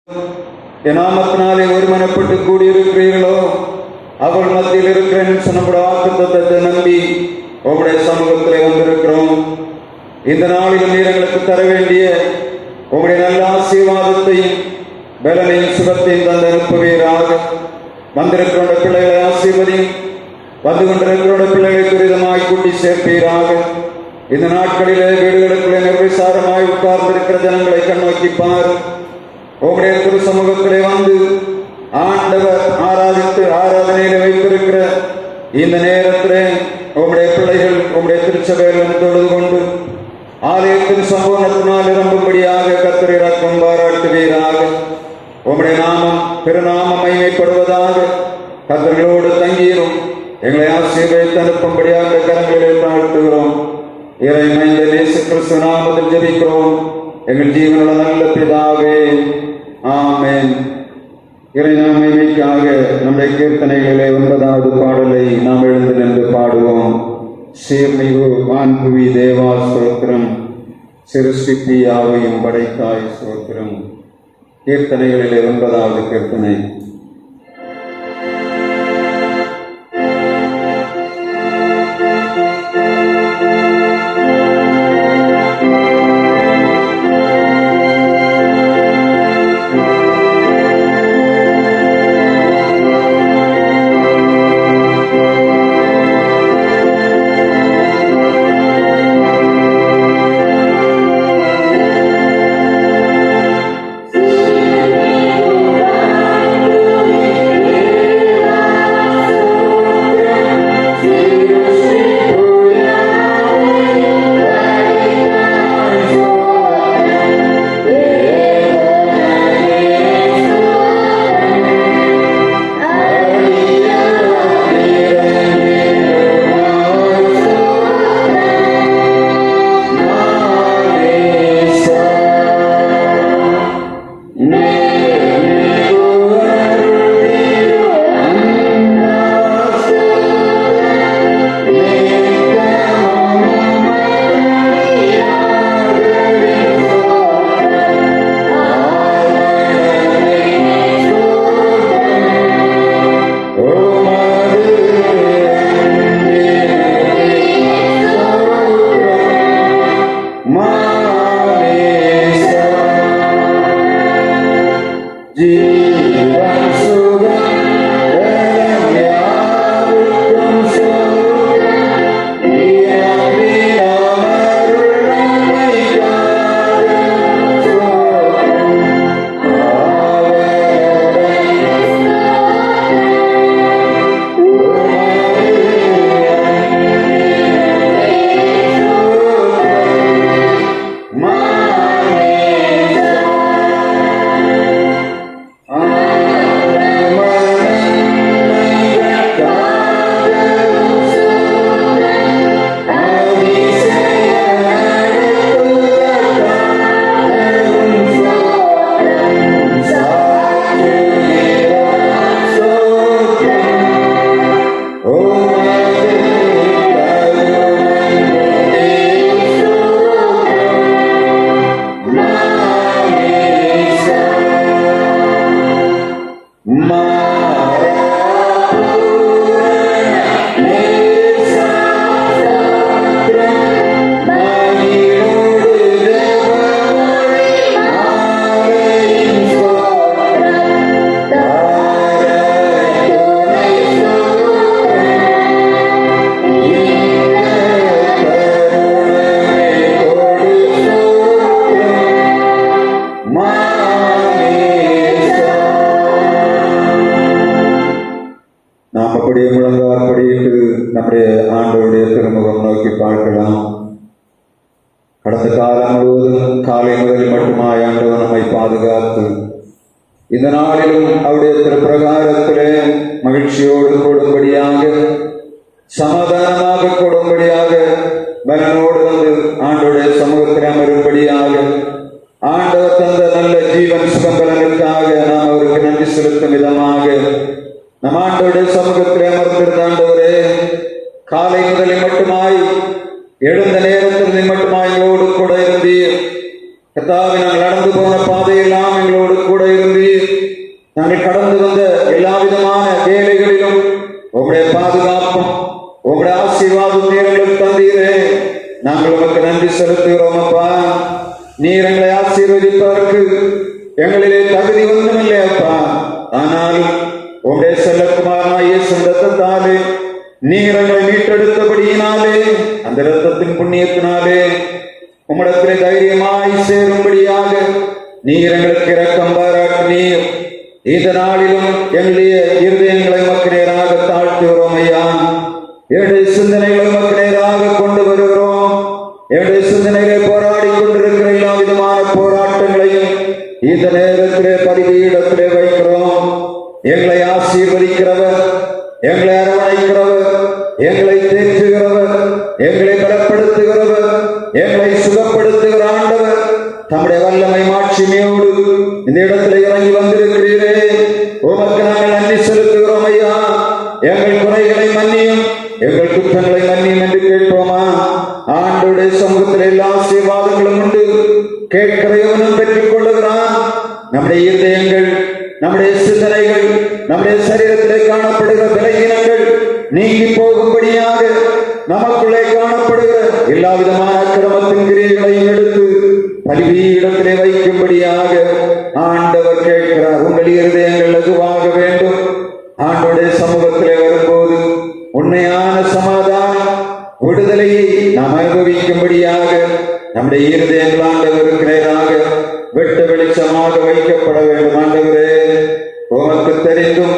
என் நாமத்தினாலே ஒருமனப்பட்டு கூடியிருக்கிறீர்களோ அவள் மத்தியில் இருக்கிறேன் நம்முடைய வாக்குத்தத்தத்தை நம்பி உங்களுடைய சமூகத்திலே வந்திருக்கிறோம். இந்த நாளிலும் நீர் எங்களுக்கு தர வேண்டிய உங்களுடைய நல்ல ஆசீர்வாதத்தையும் பலனையும் சுகத்தையும் தந்து அனுப்புவீராக. வந்திருக்கிறோட பிள்ளைகளை ஆசீர்வதியும், வந்து கொண்டிருக்கிறோட பிள்ளைகளை துரிதமாய் கூட்டி சேர்ப்பீராக. இந்த நாட்களிலே வீடுகளுக்குள்ளே நிர்விசாரமாய் உட்கார்ந்திருக்கிற ஜனங்களை கண்ணோக்கி பார். உங்களுடைய திரு சமூகத்திலே வந்து ஆண்டவர் ஆராதனையில வைத்திருக்கிற இந்த நேரத்திலே உங்களுடைய பிள்ளைகள் உங்களுடைய திருச்சபையில் தொழுது கொண்டு ஆலயத்தின் சம்பவத்தினால் நிரம்பும்படியாக கர்த்தர் இரக்கம் பாராட்டுவீராக. உங்களுடைய நாமம் திருநாமம் மகிமைப்படுவதாக. கர்த்தர்களோடு தங்கியிரும் எங்களை ஆசீர்வதித்து அனுப்பும்படியாக கரங்களிலே தாழ்த்துகிறோம். இறை மைந்த இயேசு கிறிஸ்து நாமத்தில் ஜெபிக்கிறோம் எங்கள் ஜீவனுள்ள நல்ல பிதாவே, ஆமென். இறைநாம மகிமைக்காக நம்முடைய கீர்த்தனைகளிலே 9வது பாடலை நாம் எழுந்து நின்று பாடுவோம். சீர்மிகு வான்புவி தேவா ஸ்தோத்திரம், சிருஷ்டிப்பி யாவையும் படைத்தாய் ஸ்தோத்திரம். கீர்த்தனைகளிலே 9வது கீர்த்தனை. நம்முடைய ஆண்டவருடைய திருமுகம் நோக்கி பார்க்கலாம். கடந்த காலம் முழுவதும் காலை முதல் மட்டுமாய் ஆண்டவர் நம்மை பாதுகாத்து இந்த நாளிலும் அவருடைய திருப்பிரகாரத்திலே மகிழ்ச்சியோடு கூடும்படியாக, சமாதானமாக கூடும்படியாக, பலனோடு வந்து ஆண்டவருடைய சமூகத்தில் அமரும்படியாக, ஆண்டவர் தந்த நல்ல ஜீவன் சுகம்பலனுக்காக நாம் அவருக்கு நன்றி செலுத்தும் விதமாக நம் ஆண்டவருடைய சமூகத்தில் அமர்ந்திருந்த ஆண்டவரே, காலை முதலில் மட்டுமாய் எழுந்த நேரத்தில் மட்டுமாய் எங்களோடு கூட இருந்தீர். கர்த்தாவே, நாங்கள் நடந்து போன பாதையெல்லாம் எங்களோடு கூட இருந்தீர். நாங்கள் கடந்து வந்த எல்லா விதமான வேலைகளிலும் உங்களுடைய பாதுகாப்பும் உங்களுடைய ஆசீர்வாதம் நீர்களும் தந்தீரே. நாங்கள் உமக்கு நன்றி செலுத்துகிறோம் அப்பா. நீர் எங்களை ஆசீர்வதிப்பதற்கு எங்களிலே தகுதி ஒன்றுமில்லை அப்பா. ஆனாலும் உங்களுடைய செல்லக்குமாரனாகிய ரத்தத்தாலே நீர் எங்களை மீட்டெடுத்தபடியினாலே, அந்த இரத்தத்தின் புண்ணியத்தினாலே உம்மிடத்திலே தைரியமாய் சேரும்படியாக நீர் எங்களுக்கு இரக்கம் பாராட்டினீர். இந்த நாளிலும் எங்களுடைய இருதயங்களை உமக்கு நேராக தாழ்த்துகிறோம் ஐயா. என்னுடைய சிந்தனைகளை உமக்கு நேராக கொண்டு வருகிறோம். என்னுடைய சிந்தனைகளை போராடி கொண்டிருக்கிற எல்லா விதமான போராட்டங்களையும் இந்த நேரத்திலே பரிவீடத்திலே வைக்கிறோம். எங்களை ஆசீர்வதிக்கிறவர், எங்களை அரவணைக்கிறவர், எங்களை தேற்றுகிறவர், எங்களை பலப்படுத்துகிறவர், எங்களை சுகப்படுத்துகிற ஆண்டவர் தம்முடைய வல்லமை மாட்சிமையோடு இந்த இடத்துல இறங்கி வந்திருக்கிறீரே. உமக்கு நாங்கள் நன்றி செலுத்துகிறோம் ஐயா. எங்கள் குறைகளை மன்னியும், எங்கள் குற்றங்களை மன்னியும் என்று கேட்போமா? ஆண்டவருடைய சமூகத்தில் எல்லா ஆசீர்வாதங்களும் உண்டு. கேட்கிறவனும் பெற்றுக் கொள்ளுகிறான். நம்முடைய இருதயங்கள், நம்முடைய சிந்தனைகள், நம்முடைய சரீரத்திலே காணப்படுகிற விலகினங்கள் நீங்கி போகும்படியாக நமக்குள்ளே காணப்படுகிற எல்லா விதமான அக்கிரமத்தின் கிரியைகளையும் எடுத்து பலிபீடத்திலே வைக்கும்படியாக ஆண்டவர் கேட்கிறார். உங்கள் இருதயங்கள் அதுவாக வேண்டும். ஆண்டவருடைய சமூகத்திலே வரும்போது உண்மையான சமாதானம், விடுதலையை நாம் அனுபவிக்கும்படியாக நம்முடைய இருதயங்கள் ஆண்டவருக்கு நேராக வெட்ட வெளிச்சமாக வைக்கப்பட வேண்டும். ஆண்டவரே, உமக்கு தெரிந்தும்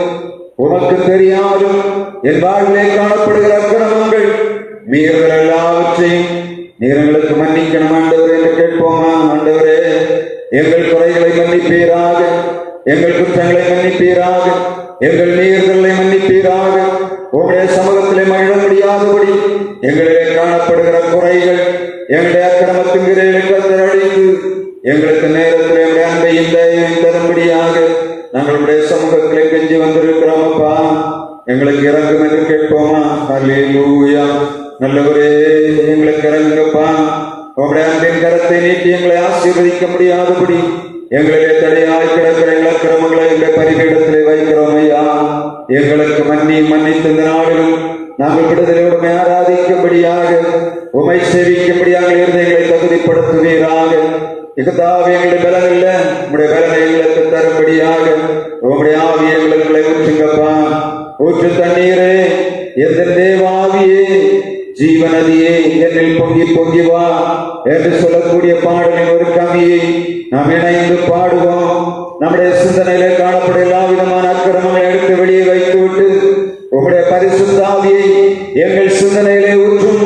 உமக்கு தெரியாலும் என் வாழ்விலே காணப்படுகிற அக்கிரமங்கள், மீறுதல் எல்லாவற்றையும் நீர் எங்களுக்கு மன்னிக்கணும் ஆண்டவரே என்று கேட்போமா? ஆண்டவரே, எங்கள் குறைகளை மன்னிப்பீராக, எங்கள் குற்றங்களை மன்னிப்பீராக, எங்கள் மீறுதலை மன்னிப்பீராக. உங்களுடைய சமூகத்திலே மகிழ முடியாதபடி எங்களிலே காணப்படுகிற குறைகள், எங்களுடைய அக்கிரமத்தின் கிரைகளை கர்த்தர் அழித்து எங்களுக்கு நேரத்திலே அன்பையும் தயவையும் தரும்படியாக நாங்களுடைய சமூகத்திலே கெஞ்சி வந்திருக்கிறோம் அப்பா. எங்களுக்கு இறங்கும் என்று கேட்போமா? அல்லேலூயா. நல்லவரே, எங்களுக்கு இறங்குங்கப்பா. உங்களுடைய அன்பின் கரத்தை நீட்டி எங்களை ஆசீர்வதிக்க முடியாதபடி எங்களிலே தடையாய் கிடக்கிற இலக்கிரமங்களை எங்களுடைய பரிபீடத்திலே வைக்கிறோம் ஐயா. எங்களுக்கு மன்னித்து இந்த நாளிலும் நாங்கள் விடுதலையுடன் ஆராதிக்கும்படியாக, உமை சேவிக்கும்படியாக இருதயங்களை தகுதிப்படுத்துவீராக. இகதாவே எங்களுடைய பலன் இல்ல, உங்களுடைய பலனை எங்களுக்கு தரும்படியாக உங்களுடைய ஆவி எங்களை ஊற்றுங்கப்பா. ஊற்று தண்ணீரே, எந்த தேவாவியே, ஜீவநதியே, என்னில் பொங்கி பொங்கி வா என்று சொல்லக்கூடிய பாடலின் ஒரு கவியை நாம் இணைந்து பாடுவோம். நம்முடைய சிந்தனையிலே காணப்படும் எல்லா விதமான அக்கிரமங்களை எடுத்து வெளியே வைத்துவிட்டு உங்களுடைய பரிசுத்த ஆவியை எங்கள் சிந்தனையிலே ஊற்றும்.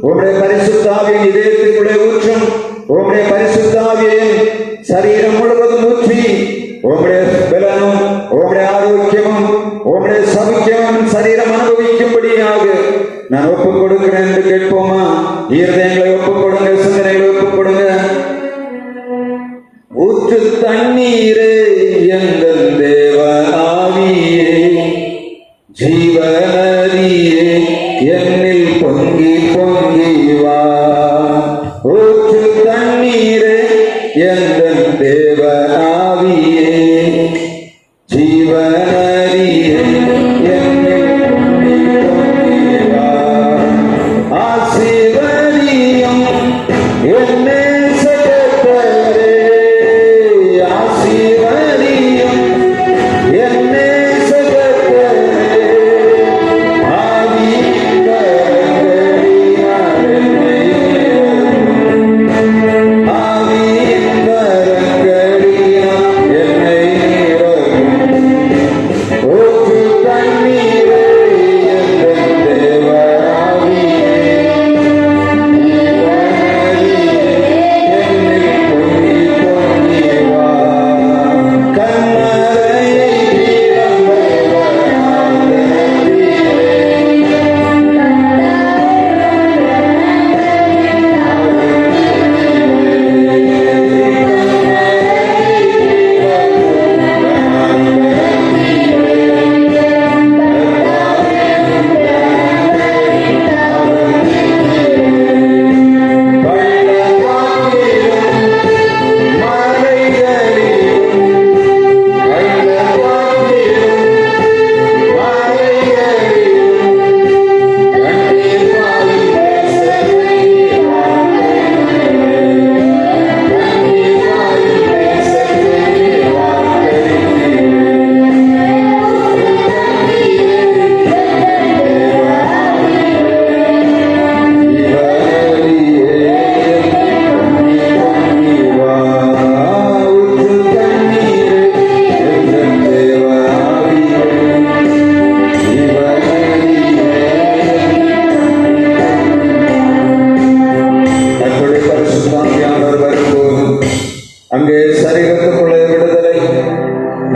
உங்களுடைய பரிசுத்த ஆவியின் இதயத்திற்குள்ளே ஊற்றும். உங்களுடைய பரிசுத்த ஆவியை சரீரம் முழுவதும் ஊற்றி உங்களுடைய பலனும், உங்களுடைய ஆரோக்கியமும், உங்களுடைய சௌக்கியமும் சரீரம் அனுபவிக்கும்படியாக நான் ஒப்புக் கொடுக்கிறேன் என்று கேட்போமா? இருதயங்களை ஒப்புக் கொடுங்க, சிந்தனைகளை ஒப்புக் கொடுங்க. ஊற்று தண்ணீரே, எங்கள் தேவ ஆவியே, ஜீவநதியே, என்னில் பொங்கி பொங்கி வா. ஊற்று தண்ணீரே, எங்கள் தேவ ஆவியே, ஜீவநதியே, என்னில் பொங்கி பொங்கி வா. ஆசீர்வதியும்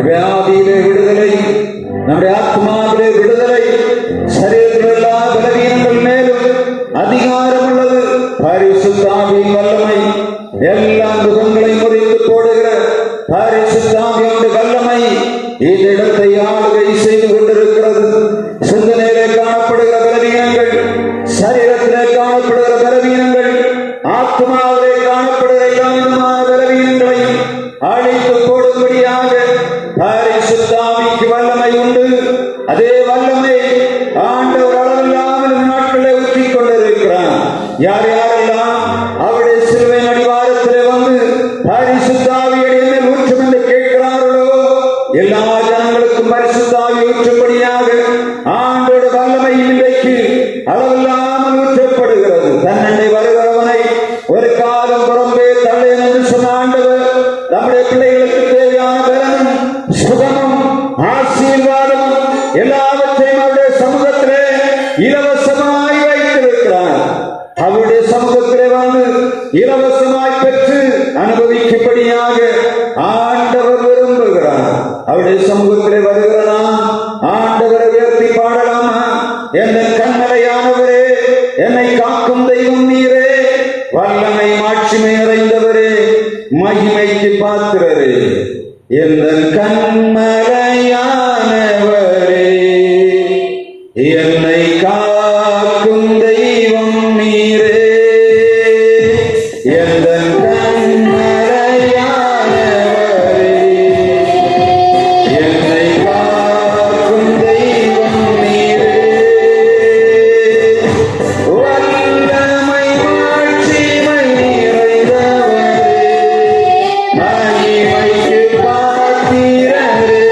வியாதியிலே விடுதலை, நம்முடைய ஆத்மாவிலே விடுதலை, சரீரத்தில் எல்லா பலவீனங்கள் மேலும் அதிகாரம் உள்ளது. பரிசுத்த ஆவியின் வல்லமை எல்லா முகங்களை முறித்து போடுகிற பரிசுத்த ஆவியுடைய வல்லமை இந்த இடத்தை ஆளுகை செய்து கொண்டிருக்கிறது. சிந்தனையிலே காணப்படுகிற பலவீனங்கள், சரீரத்திலே காணப்படுகிற பலவீனங்கள், ஆத்மாவிலே காணப்படுகிற எல்லா விதமான பலவீனங்களையும் அழித்து போடும்படியாக பரிசுத்த ஆவிக்கு வல்லமை உண்டு. அதே வல்லமை ஆண்டவர் அளவில்லாமல் இந்த நாட்களை ஊற்றிக் கொண்டிருக்கிறார். யார் யாரெல்லாம் அவருடைய சிலுவை அடிவாரத்திலே வந்து பரிசுத்த ஆவியை மேல் ஊற்றும் என்று கேட்கிறார்களோ எல்லா ஜனங்களுக்கும் பரிசுத்த ஆவி ஊற்றும்படியாக ஆண்டோட வல்லமை இன்றைக்கு அளவில்லாமல் ஊற்றப்படுகிறது. தன்னண்டை வருகிறவனை ஒரு காலம் புறம்பே தள்ளேன் என்று சொன்ன ஆண்டவர் நம்முடைய பிள்ளைகளுக்கு தேவையான பலனும் சுகமும் ஆசீர்வாதமும் எல்லாவற்றையும் அவருடைய சமூகத்திலே இலவசமாய் வைத்திருக்கிறார். அவருடைய சமூகத்திலே வந்து இலவசமாய் பெற்று அனுபவிக்கும்படியாக ஆண்டவர் விரும்புகிறார். அவருடைய சமூகத்திலே வருகிறனா ஆண்டவரை உயர்த்தி பாடலாமா? என் கண்மலையானவரே, என்னை காக்கும் தெய்வம் நீரே, வல்லமை மாட்சிமை நிறைந்தவரே, மகிமைக்கு பாத்திரரே, என் கண்மலையானவரே, என்னை காக்கும் தெய்வம் நீரே, என் கண்மலையானவரே, என்னை காக்கும் தெய்வம் நீரே, வல்லமை மாட்சிமை நிறைந்தவரே, மகிமைக்கு பாத்திரரே,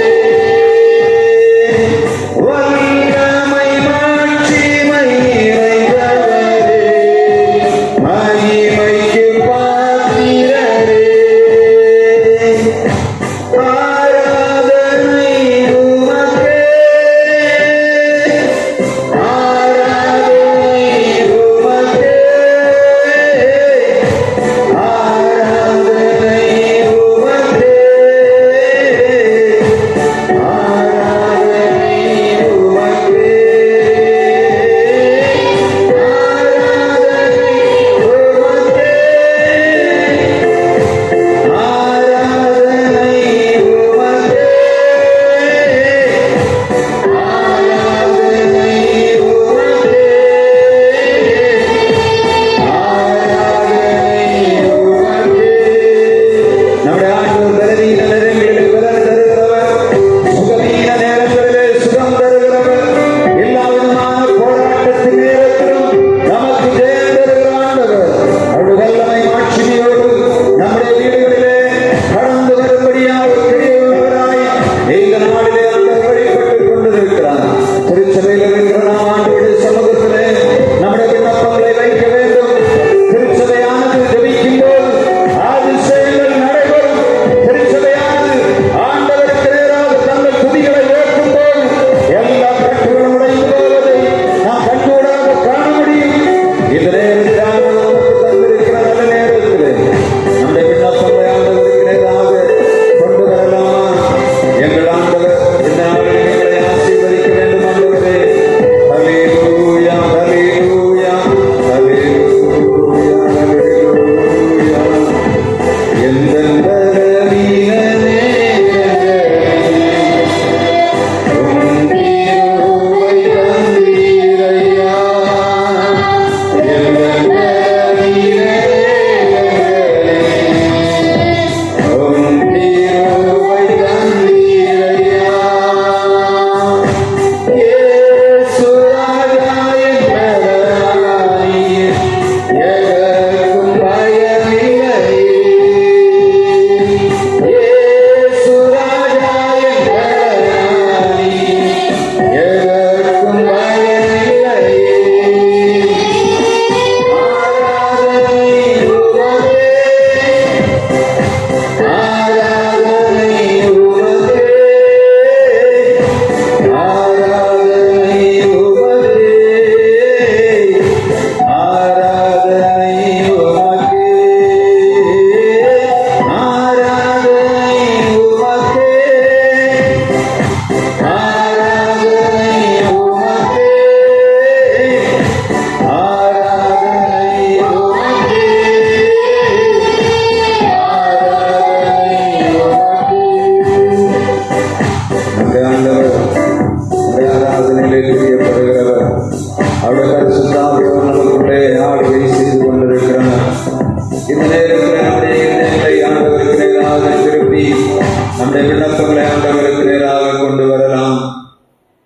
விண்ணப்பங்களை ஆண்டவருக்கு நேராக கொண்டு வரலாம்.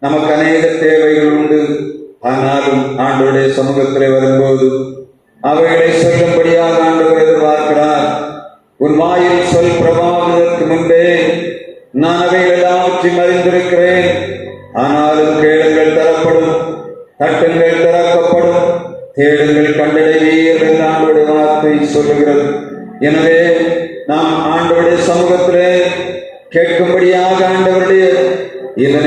நமக்கு அநேக தேவைகள் உண்டு. ஆனாலும் ஆண்டவருடைய சமூகத்தில் வரும்போது அவைகளை சொல்லும்படியாக ஆண்டவர் எதிர்பார்க்கிறார். உன் வாயில் சொல் பிரபாவதற்கு முன்பே நான் அவைகள் எல்லாவற்றையும் அறிந்திருக்கிறேன். ஆனாலும் கேளுங்கள் தரப்படும், தட்டுங்கள் திறக்கப்படும், தேடுங்கள் கண்டடைவீர் என்று ஆண்டவருடைய வார்த்தை சொல்லுகிறது. எனவே நாம் ஆண்டவருடைய சமூகத்திலே கேட்கும்படியாக ஆண்டவருடைய இந்த